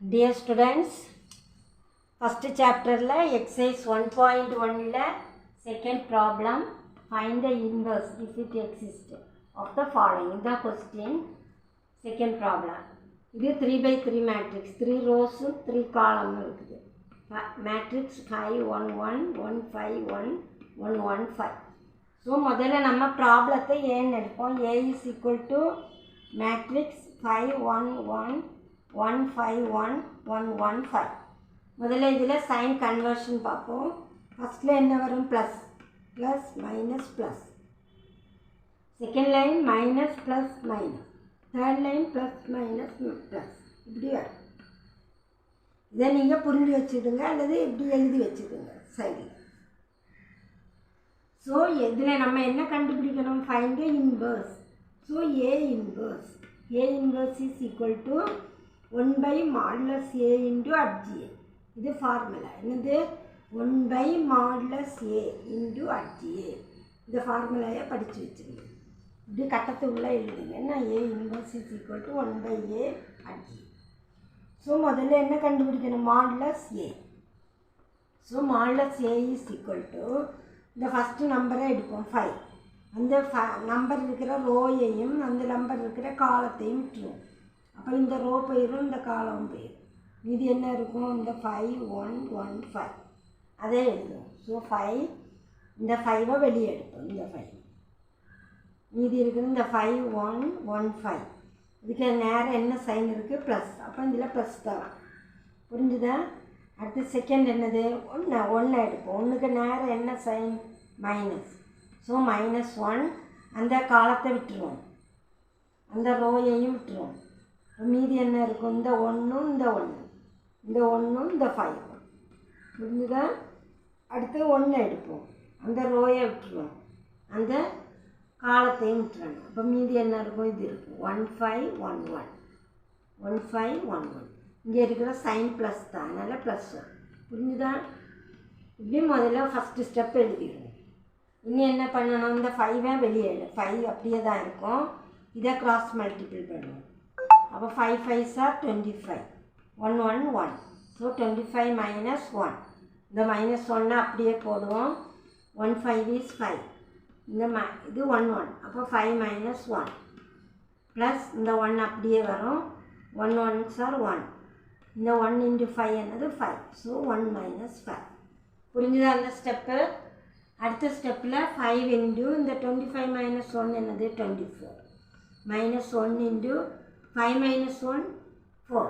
Dear students, first chapter la exercise 1.1 la second problem, find the inverse if it exists of the following. The question, second problem. This 3x3 matrix, 3 rows, 3 columns. Matrix 5, 1, 1, 1, 5, 1, 1, 1, 5. So, முதல்ல நம்ம ப்ராப்ளத்தை ஏன்னு எடுப்போம். A is equal to matrix 5, 1, 1, 1, 5, 1, 1, 1, 5. முதல்ல இதில் sign conversion பார்ப்போம். ஃபஸ்ட்டில் என்ன வரும்? Plus plus minus plus, second line minus plus minus, third line plus minus plus, இப்படி வரும். இதை நீங்கள் புரிஞ்சு வச்சுடுங்க அல்லது இப்படி எழுதி வச்சுடுங்க சைடில். ஸோ இதில் நம்ம என்ன கண்டுபிடிக்கணும்? Find the inverse. So A inverse is equal to 1 by modulus A into HGA. இது ஃபார்முலா என்னது? 1 by modulus A into HGA. இந்த ஃபார்முலாயை படித்து வச்சுருங்க. இப்படி கட்டத்து உள்ளே எழுதுங்க. என்ன? A inverse is equal to 1 by A HGA. So முதல்ல என்ன கண்டுபிடிக்கணும்? Modulus A. So modulus A is equal to இந்த ஃபஸ்ட்டு நம்பரை எடுப்போம் 5. அந்த நம்பர் இருக்கிற ரோயையும் அந்த நம்பர் இருக்கிற காலத்தையும் விட்டுருவோம். அப்போ இந்த ரோ போயிடும், இந்த காலம் போயிடும். இது என்ன இருக்கும்? இந்த 5, 1, 1, 5 அதே எழுதுவோம். ஸோ 5, இந்த 5 வெளியே எடுப்போம். இந்த 5 மீதி இருக்கிற இந்த 5, 1, 1, 5 இதுக்கு நேரம் என்ன சைன் இருக்குது? ப்ளஸ். அப்போ இதில் ப்ளஸ் தான். புரிஞ்சுதா? அடுத்து செகண்ட் என்னது? 1 எடுப்போம். 1க்கு நேரம் என்ன சைன்? மைனஸ். ஸோ -1 அந்த காலத்தை விட்டுருவோம், அந்த ரோயையும் விட்டுருவோம். மீதி என்ன இருக்கும்? இந்த 1, இந்த 1, இந்த 1, இந்த 5. புரிஞ்சுதா? அடுத்து 1 எடுப்போம், அந்த ரோயை விட்டுருவோம், அந்த காலத்தையும் விட்டுறணும். அப்போ மீதி என்ன இருக்கும்? இது இருக்கும் 1, 5, 1, 1, 1, 5, 1, 1. இங்கே இருக்கிற சைன் ப்ளஸ் தான், அதனால் ப்ளஸ் 1. புரிஞ்சுதா? இப்படி முதல்ல ஃபஸ்ட்டு ஸ்டெப் எழுதிடுவோம். இன்னும் என்ன பண்ணணும்? இந்த 5 வெளியே எடு. 5 அப்படியே தான் இருக்கும். இதை கிராஸ் மல்டிபிள் பண்ணுவோம். அப்போ 5 5s are 25, 1 1 1. So 25 minus 1. இந்த -1 அப்படியே போடுவோம். 1 5 is 5. இந்த இது 1 1. அப்போ 5 minus 1 ப்ளஸ் இந்த 1 அப்படியே வரும். 1 1s are 1. இந்த 1 into 5 என்னது? 5. So 1 minus 5. புரிஞ்சுதா அந்த ஸ்டெப்பு? அடுத்த ஸ்டெப்பில் 5 இன்டு இந்த 25 minus 1 என்னது? 24. -1 into 5 minus 1 4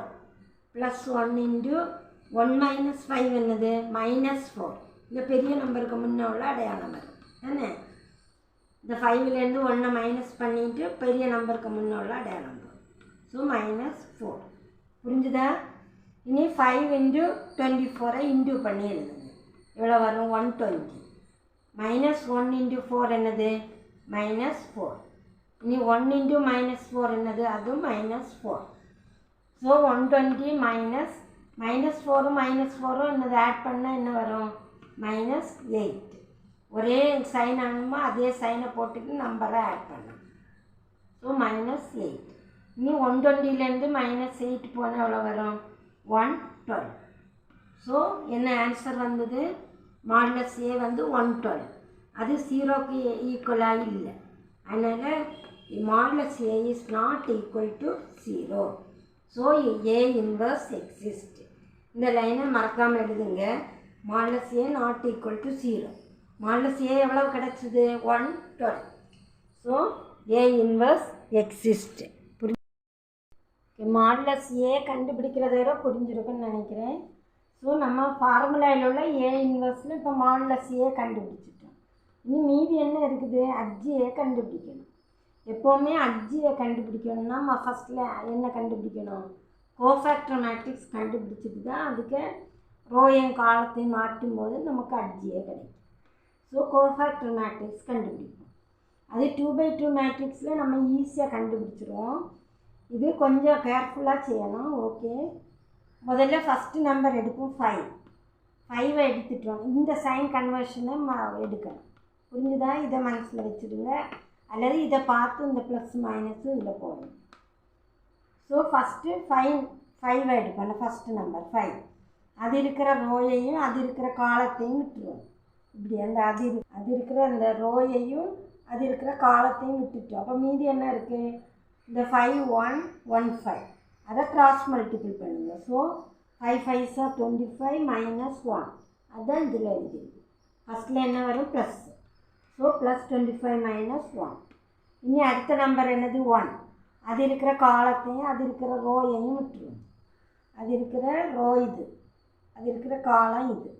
plus 1 into 1 minus 5 என்னது? -4. இந்த பெரிய நம்பருக்கு முன்னே உள்ள அடையாளம் வரும் என்ன? இந்த 5லேருந்து 1 மைனஸ் பண்ணிவிட்டு பெரிய நம்பருக்கு முன்னே உள்ள அடையாளம் வரும். ஸோ -4. புரிஞ்சுதா? இனி 5 இன்டு 24 இன்டு பண்ணி எழுதுங்க. எவ்வளோ வரும்? 120. -1 இன்டு 4 என்னது? -4. இனி 1 இன்டு -4 என்னது? அதுவும் -4. ஸோ 120 -4 என்னது? ஆட் பண்ணால் என்ன வரும்? -8. ஒரே சைன் ஆகணுமா? அதே சைனை போட்டுட்டு நம்பரை ஆட் பண்ணணும். ஸோ -8. இனி 120லேருந்து -8 போனால் எவ்வளோ வரும்? 112. ஸோ என்ன ஆன்சர் வந்தது? மாடுலஸ் A வந்து 112. அது 0க்கு ஈக்குவலாக இல்லை. அதனால் modulus A is not equal to 0. So A inverse exist. இந்த லைனை மறக்காமல் எழுதுங்க. Modulus A not equal to 0. Modulus A எவ்வளோ கிடச்சிது? 112. So A inverse exist. Modulus A கண்டுபிடிக்கிறத விட புரிஞ்சிருக்குன்னு நினைக்கிறேன். ஸோ நம்ம ஃபார்முலாவில் உள்ள A இன்வர்ஸில் இப்போ மாடுலஸ் A கண்டுபிடிச்சிட்டோம். இனி மீதி என்ன இருக்குது? HGA கண்டுபிடிக்கணும். எப்போவுமே HGA கண்டுபிடிக்கணும்னா நம்ம ஃபஸ்ட்டில் என்ன கண்டுபிடிக்கணும்? கோஃபேக்டர் மேட்ரிக்ஸ் கண்டுபிடிச்சிட்டு தான் அதுக்கு ரோயன் காலத்தை மாற்றும் போது நமக்கு HGA கிடைக்கும். ஸோ கோஃபேக்டர் மேட்ரிக்ஸ் கண்டுபிடிப்போம். அது 2x2 மேட்ரிக்ஸில் நம்ம ஈஸியாக கண்டுபிடிச்சிருவோம். இது கொஞ்சம் கேர்ஃபுல்லாக செய்யணும். ஓகே, முதல்ல ஃபஸ்ட்டு நம்பர் எடுப்போம் 5. 5 எடுத்துட்டோம். இந்த சைன் கன்வர்ஷனை எடுக்கணும். புரிஞ்சுதா? இதை மனசில் வச்சுடுங்க. அல்லது இதை பார்த்து இந்த ப்ளஸ் மைனஸும் இதில் போடணும். ஸோ ஃபஸ்ட்டு 5 எடுப்போம். First number 5. அது இருக்கிற ரோயையும் அது இருக்கிற காலத்தையும் விட்டுருவோம். இப்படி அந்த அது இருக்கிற அந்த ரோயையும் அது இருக்கிற காலத்தையும் விட்டுட்டோம். அப்போ மீதி என்ன இருக்குது? இந்த 5 1 1 5 அதை கிராஸ் மல்டிபிள் பண்ணுங்கள். ஸோ 5 5s are 25 minus 1 அதுதான் இதில் எழுதிருக்கு. ஃபஸ்ட்டில் என்ன வரும்? ப்ளஸ். So plus 25 minus 1. இனி அடுத்த நம்பர் என்னது? 1. அது இருக்கிற காலத்தையும் அது இருக்கிற ரோயையும் விட்டுருவோம். அது இருக்கிற ரோ இது, அது இருக்கிற காலம் இது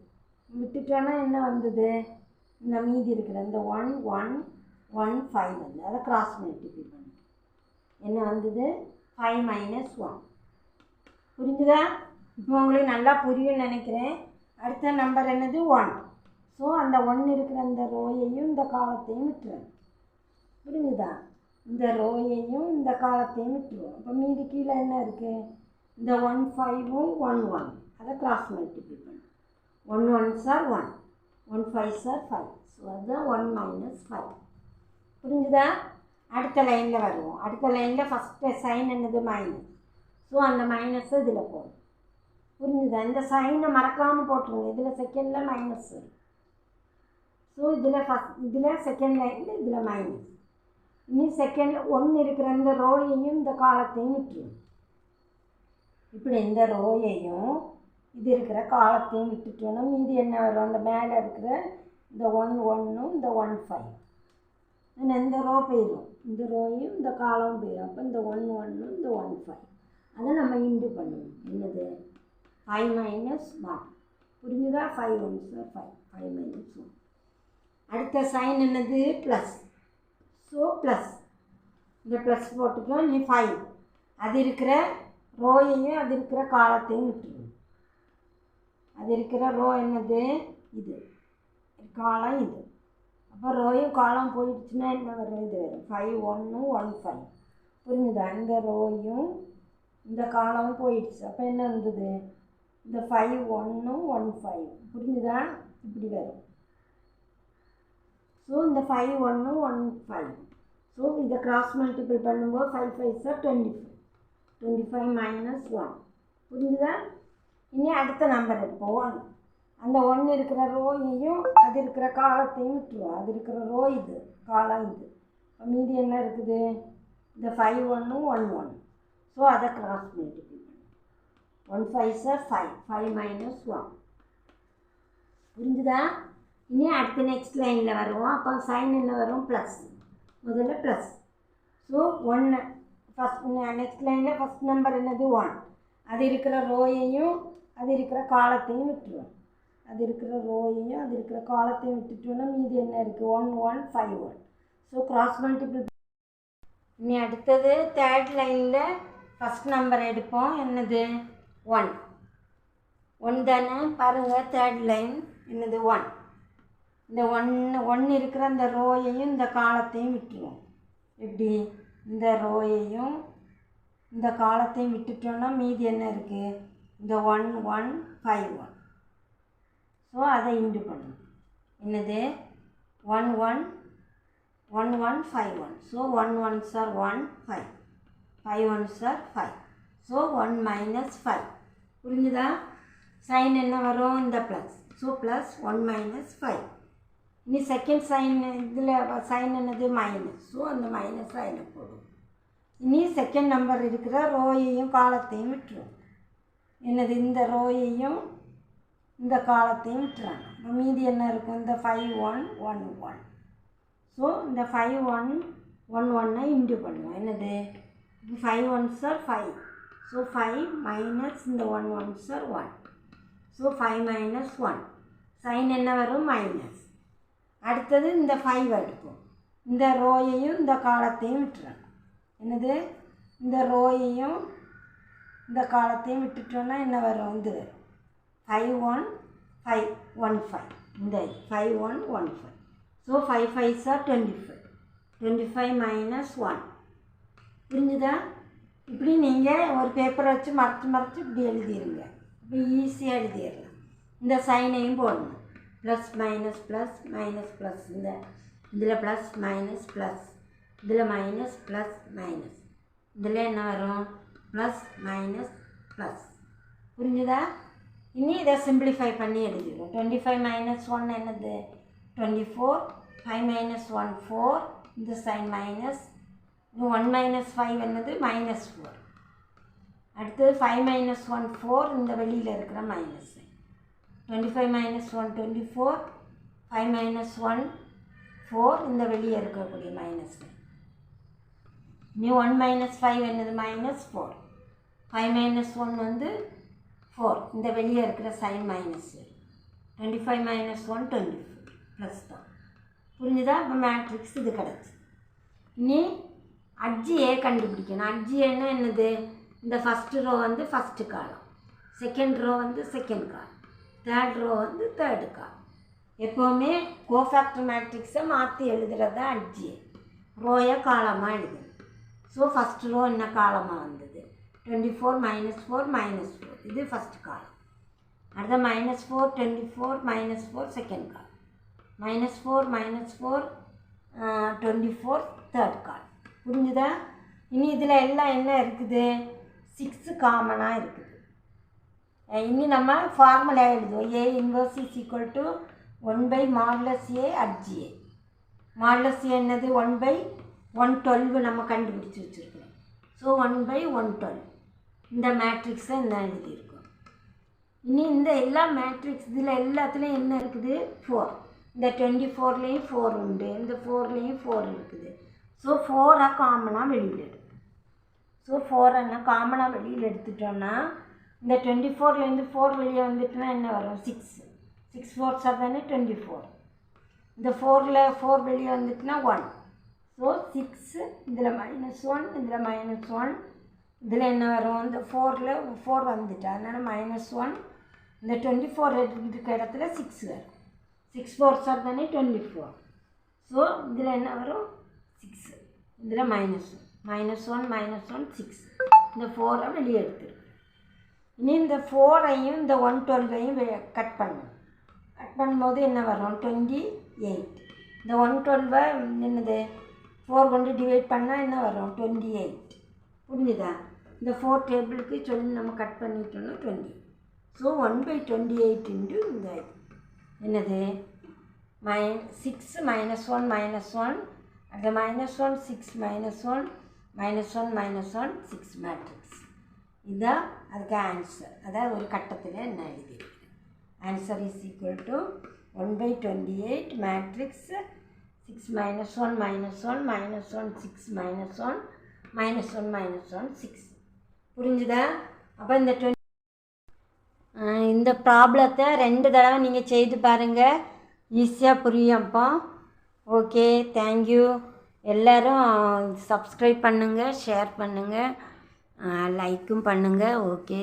விட்டுட்டோன்னா என்ன வந்தது? இந்த மீதி இருக்கிற இந்த 1 1 1 5 வந்து அதை கிராஸ் மல்டிபிள் பண்ணு. என்ன வந்தது? 5 minus 1. புரிஞ்சுதா? இப்போ உங்களுக்கு நல்லா புரியும்னு நினைக்கிறேன். அடுத்த நம்பர் என்னது? 1. ஸோ அந்த 1 இருக்கிற அந்த ரோயையும் இந்த காலத்தையும் விட்டுருவேன். புரிஞ்சுதா? இந்த ரோயையும் இந்த காலத்தையும் விட்டுருவோம். அப்போ மீதி கீழே என்ன இருக்குது? இந்த 1 5ம் 1 1 அதை கிராஸ் மல்டிபிள் பண்ணு. 1 1s are 1 1 5s are 5. So அதுதான் 1 minus 5. புரிஞ்சுதா? அடுத்த லைனில் வருவோம். அடுத்த லைனில் ஃபஸ்ட்டு சைன் என்னது? மைனஸ். ஸோ அந்த மைனஸை இதில் போடும். புரிஞ்சுதா? இந்த சைனை மறக்காமல் போட்டுருங்க. இதில் செகண்டில் மைனஸ். ஸோ இதில் செகண்ட் லைனில் இதில் மைனஸ். இனி செகண்ட் 1 இருக்கிற இந்த ரோயையும் இந்த காலத்தையும் விட்டுருவோம். இப்படி இந்த ரோயையும் இது இருக்கிற காலத்தையும் விட்டுட்டோன்னா மீதி என்ன வரும்? அந்த மேலே இருக்கிற இந்த 1 1ம் இந்த 1 5 இந்த ரோ போயிடும். இந்த ரோயும் இந்த காலம் போயிடும். அப்போ இந்த 1 1ம் இந்த 1 5 அதை நம்ம இன்டு பண்ணுவோம். என்னது? 5 minus 1. புரிஞ்சுதா? 5 1s are 5 5 minus 1. அடுத்த சைன் என்னது? ப்ளஸ். ஸோ ப்ளஸ் இந்த ப்ளஸ் போட்டுக்கலாம். நீ 5 அது இருக்கிற ரோயையும் அது இருக்கிற காலத்தையும் விட்டுருவோம். அது இருக்கிற ரோ என்னது? இது காலம் இது. அப்போ ரோயும் காலம் போயிடுச்சுன்னா என்ன வரும்? இது வரும் 5 1 1 5. புரிஞ்சுதா? இந்த ரோயும் இந்த காலமும் போயிடுச்சு. அப்போ என்ன வந்தது? இந்த 5 1 1 5. புரிஞ்சுதா? இப்படி வரும். ஸோ இந்த 5 1 1 5. ஸோ இதை கிராஸ் மல்டிபிள் பண்ணும்போது 5 5s are 25 25 minus 1. புரிஞ்சுதா? இனி அடுத்த நம்பர் எடுப்போம். 1. அந்த 1 இருக்கிற ரோயையும் அது இருக்கிற காலத்தையும் விட்டுருவோம். அது இருக்கிற ரோ இது, காலம் இது. மீதி என்ன இருக்குது? இந்த 5 1 1 1. ஸோ அதை கிராஸ் மல்டிபிள் பண்ணும். 1 5s are 5 5 minus 1. புரிஞ்சுதா? இனி அடுத்த நெக்ஸ்ட் லைனில் வருவோம். அப்போ சைன் என்ன வரும்? ப்ளஸ். முதல்ல ப்ளஸ். ஸோ 1 ஃபஸ்ட் நெக்ஸ்ட் லைனில் ஃபஸ்ட் நம்பர் என்னது? 1. அது இருக்கிற ரோயையும் அது இருக்கிற காலத்தையும் விட்டுருவோம். அது இருக்கிற ரோயையும் அது இருக்கிற காலத்தையும் விட்டுட்டோன்னா மீதி என்ன இருக்குது? 1 1 5 1. So cross multiple. இனி அடுத்தது தேர்ட் லைனில் ஃபஸ்ட் நம்பர் எடுப்போம். என்னது? 1 1 தானே? பாருங்கள், தேர்ட் லைன் என்னது? 1. இந்த 1 இருக்கிற அந்த ரோயையும் இந்த காலத்தையும் விட்டுருவோம். எப்படி? இந்த ரோயையும் இந்த காலத்தையும் விட்டுட்டோன்னா மீதி என்ன இருக்குது? இந்த 1 1 5 1. ஸோ அதை இன்டு பண்ணணும். என்னது? 1 1 1 1 5 1. So 1 1s are 1 5 5 1s are 5. So 1 minus 5. புரிஞ்சுதா? சைன் என்ன வரும்? இந்த ப்ளஸ். So plus 1 minus 5. இனி செகண்ட் சைன் இதில் சைன் என்னது? மைனஸ். ஸோ அந்த மைனஸ் சைனை போடும். இனி செகண்ட் நம்பர் இருக்கிற ரோயையும் காலத்தையும் விட்டுரும். என்னது? இந்த ரோயையும் இந்த காலத்தையும் விட்டுறாங்க. மீதி என்ன இருக்கும்? இந்த 5 1 1 1. ஸோ இந்த 5 1 1 1ஐ இன்டு பண்ணுவோம். என்னது? 5 1s are 5. ஸோ 5 மைனஸ் இந்த 1 1s are 1. So 5 minus 1. Sign என்ன வரும்? மைனஸ். அடுத்தது இந்த 5 எடுப்போம். இந்த ரோயையும் இந்த காலத்தையும் விட்டுறோம். என்னது? இந்த ரோயையும் இந்த காலத்தையும் விட்டுட்டோன்னா என்ன வரும்? இது 5 1 5 1 5. இந்த 5 1 1 5. So 5 5s are 25 25 minus 1. புரிஞ்சுதா? இப்படி நீங்கள் ஒரு பேப்பரை வச்சு மறைச்சி இப்படி எழுதிடுங்க. இப்போ ஈஸியாக எழுதிடலாம். இந்த சைனையும் போடணும். Plus minus plus minus plus. இந்த இதில் ப்ளஸ் மைனஸ் ப்ளஸ், இதில் மைனஸ் ப்ளஸ் மைனஸ். இதில் என்ன வரும்? Plus minus plus. புரிஞ்சுதா? இனி இதை சிம்பிளிஃபை பண்ணி எழுதிடுவோம். 25 - 1 என்னது 24, 5 - 1 4, இந்த சைன் மைனஸ், 1 - 5 என்னது -4. அடுத்தது 5 - 1 4, இந்த வெளியில் இருக்கிற மைனஸ். 25 - 1 24, 5 - 1 4, இந்த வெளியே இருக்கக்கூடிய மைனஸ். இனி 1 - 5 என்னது -4. 5 - 1 வந்து 4, இந்த வெளியே இருக்கிற சைன் மைனஸ். 25 - 1 24 ப்ளஸ் தான். புரிஞ்சுதா? இப்போ மேட்ரிக்ஸ் இது கிடச்சி. இனி அட்ஜி ஏ கண்டுபிடிக்கணும். அட்ஜி ஏன்னா என்னது, இந்த ஃபஸ்ட்டு ரோ வந்து ஃபஸ்ட்டு காலம், செகண்ட் ரோ வந்து செகண்ட் காலம், தேர்ட் ரோ வந்து தேர்டு காலம். எப்போவுமே கோஃபேக்டர் மேட்ரிக்ஸை மாற்றி எழுதுறது தான் அட்ஜி. ரோயை காலமாக எழுதுது. ஸோ ஃபஸ்ட் ரோ என்ன காலமாக வந்தது 24 - 4 -4, இது ஃபஸ்ட் காலம். அடுத்த -4 24 -4 செகண்ட் காலம், -4 -4 24 தேர்ட் காலம். புரிஞ்சுதா? இனி இதில் எல்லாம் என்ன இருக்குது, 6 காமனாக இருக்குது. இனி நம்ம ஃபார்முலா எழுதுவோம். A inverse is equal to 1/(A) அட்ஜி. மாடுலஸ் A என்னது 1/112 நம்ம கண்டுபிடிச்சி வச்சுருக்கோம். ஸோ 1/112 இந்த மேட்ரிக்ஸை என்ன எழுதியிருக்கோம். இனி இந்த எல்லா மேட்ரிக்ஸ் இதில் எல்லாத்துலேயும் என்ன இருக்குது 4. இந்த 24லேயும் 4 உண்டு, இந்த 4லேயும் 4 இருக்குது. ஸோ 4 காமனாக வெளியில் எடுக்கும். ஸோ 4 என்ன காமனாக வெளியில் எடுத்துட்டோன்னா இந்த 24லேருந்து 4 வெளியே வந்துட்டுனா என்ன வரும் 6. 6 4s தானே 24. இந்த 4ல் 4 வெளியே வந்துட்டுனா 1. ஸோ 6, இதில் -1, இதில் -1, இதில் என்ன வரும், இந்த 4ல் 4 வந்துட்டு அதனால் -1. இந்த 24 இருக்க இடத்துல 6 வரும். 6 4s தானே 24. ஸோ இதில் என்ன வரும் 6, இதில் -1 -1 6. இந்த 4ஐ வெளியே எடுத்துருக்கு. இனி இந்த 4ஐயும் இந்த 112ஐயும் கட் பண்ணும். கட் பண்ணும்போது என்ன வரும் 28. இந்த 112 என்னது 4 கொண்டு டிவைட் பண்ணால் என்ன வரும் 28. புரிஞ்சுதா? இந்த 4 டேபிளுக்கு சொல்லி நம்ம கட் பண்ணிட்டோம்னா 20. ஸோ 1/28 இன்ட்டு இந்த என்னது 6 -1 -1, அந்த -1 6 -1 -1 6 மேட்ரிக்ஸ். இதுதான் அதுக்கு ஆன்சர். அதாவது ஒரு கட்டத்தில் என்ன எழுதியிருக்கேன். Answer is equal to 1/28 matrix 6 -1 -1 -1 6 -1 -1 6. புரிஞ்சுதா? அப்போ இந்த ப்ராப்ளத்தை 2 தடவை நீங்கள் செய்து பாருங்கள், ஈஸியாக புரியும். அப்போ ஓகே, தேங்க்யூ. எல்லோரும் சப்ஸ்கிரைப் பண்ணுங்கள், ஷேர் பண்ணுங்கள், லைக்கும் பண்ணுங்கள். ஓகே.